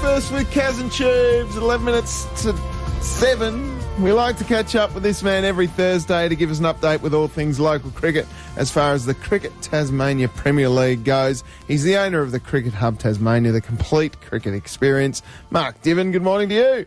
Breakfast with Kaz and Tubes, 11 minutes to 7. We like to catch up with this man every Thursday to give us an update with all things local cricket as far as the Cricket Tasmania Premier League goes. He's the owner of the Cricket Hub Tasmania, the complete cricket experience. Mark Divin, good morning to you.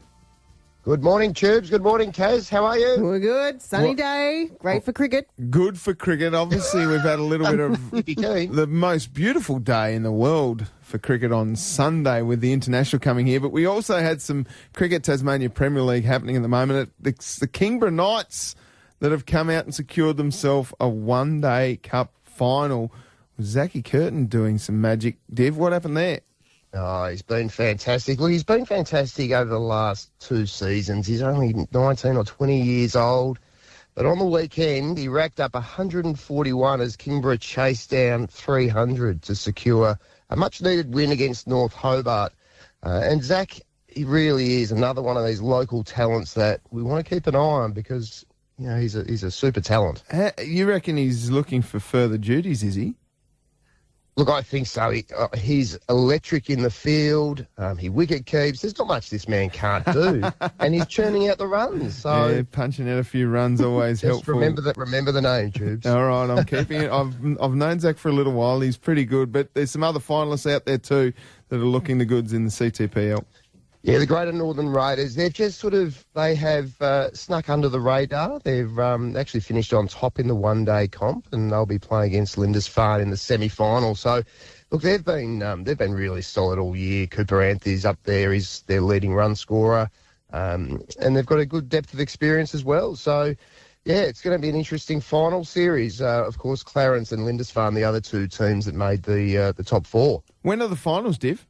Good morning, Tubes. Good morning, Kaz. How are you? We're good. Sunny day. Great for cricket. Good for cricket. Obviously, we've had a little bit of the most beautiful day in the world for cricket on Sunday with the international coming here. But we also had some Cricket Tasmania Premier League happening at the moment. It's the Kingborough Knights that have come out and secured themselves a one-day cup final. Zachy Curtin doing some magic. Div, what happened there? Oh, he's been fantastic. Look, he's been fantastic over the last 2 seasons. He's only 19 or 20 years old. But on the weekend, he racked up 141 as Kingborough chased down 300 to secure a much-needed win against North Hobart. And Zach, he really is another one of these local talents that we want to keep an eye on because, you know, he's a super talent. You reckon he's looking for further duties, is he? Look, I think so. He's electric in the field. He wicket keeps. There's not much this man can't do, and he's churning out the runs. So yeah, punching out a few runs always helpful. Remember the name, Tubes. All right, I'm keeping it. I've known Zach for a little while. He's pretty good, but there's some other finalists out there too that are looking the goods in the CTPL. Yeah, the Greater Northern Raiders, they've just they have snuck under the radar. They've actually finished on top in the one-day comp, and they'll be playing against Lindisfarne in the semi-final. So, look, they've been really solid all year. Cooper Anthony's up there. He's their leading run scorer, and they've got a good depth of experience as well. So, yeah, it's going to be an interesting final series. Of course, Clarence and Lindisfarne, the other two teams that made the top 4. When are the finals, Div?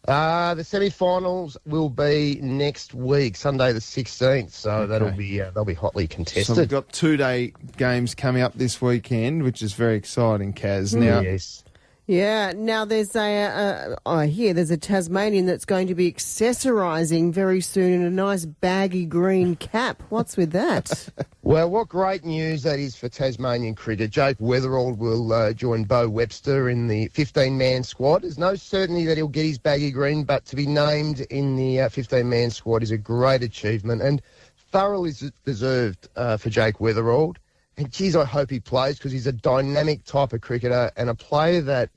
The semi-finals will be next week, Sunday the 16th. So okay. They'll be hotly contested. So we've got 2-day games coming up this weekend, which is very exciting, Kaz. Now, yes. Yeah. Now there's I hear there's a Tasmanian that's going to be accessorising very soon in a nice baggy green cap. What's with that? Well, what great news that is for Tasmanian cricket. Jake Weatherald will join Bo Webster in the 15-man squad. There's no certainty that he'll get his baggy green, but to be named in the 15-man squad is a great achievement and thoroughly deserved for Jake Weatherald. And, geez, I hope he plays because he's a dynamic type of cricketer and a player that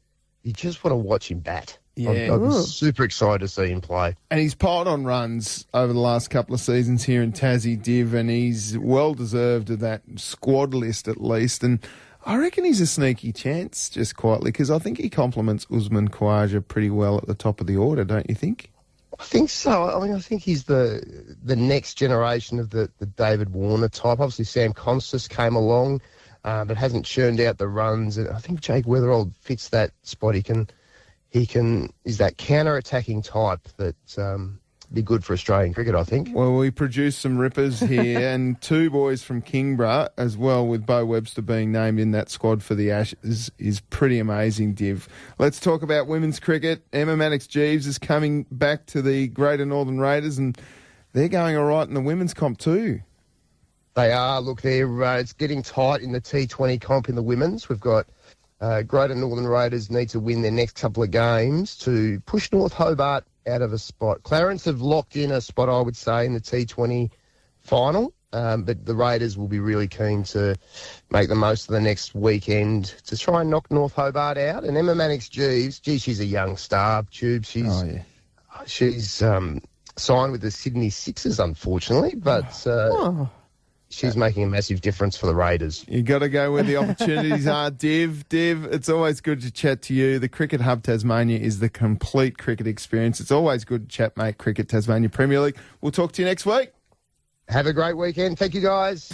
you just want to watch him bat. Yeah. I'm super excited to see him play. And he's piled on runs over the last couple of seasons here in Tassie, Div, and he's well-deserved of that squad list at least. And I reckon he's a sneaky chance, just quietly, because I think he complements Usman Khawaja pretty well at the top of the order, don't you think? I think so. I mean, I think he's the next generation of the David Warner type. Obviously, Sam Constas came along, but hasn't churned out the runs. And I think Jake Weatherald fits that spot. He's that counter-attacking type that be good for Australian cricket, I think. Well, we produced some rippers here and 2 boys from Kingborough as well, with Bo Webster being named in that squad for the Ashes is pretty amazing, Div. Let's talk about women's cricket. Emma Mannix-Jeeves is coming back to the Greater Northern Raiders and they're going all right in the women's comp too. They are. Look, it's getting tight in the T20 comp in the women's. We've got Greater Northern Raiders need to win their next couple of games to push North Hobart out of a spot. Clarence have locked in a spot, I would say, in the T20 final, but the Raiders will be really keen to make the most of the next weekend to try and knock North Hobart out. And Emma Mannix-Jeeves, she's a young star, Tube. She's signed with the Sydney Sixers, unfortunately, but she's making a massive difference for the Raiders. You got to go where the opportunities are, Div. It's always good to chat to you. The Cricket Hub Tasmania is the complete cricket experience. It's always good to chat, mate. Cricket Tasmania Premier League. We'll talk to you next week. Have a great weekend. Thank you, guys.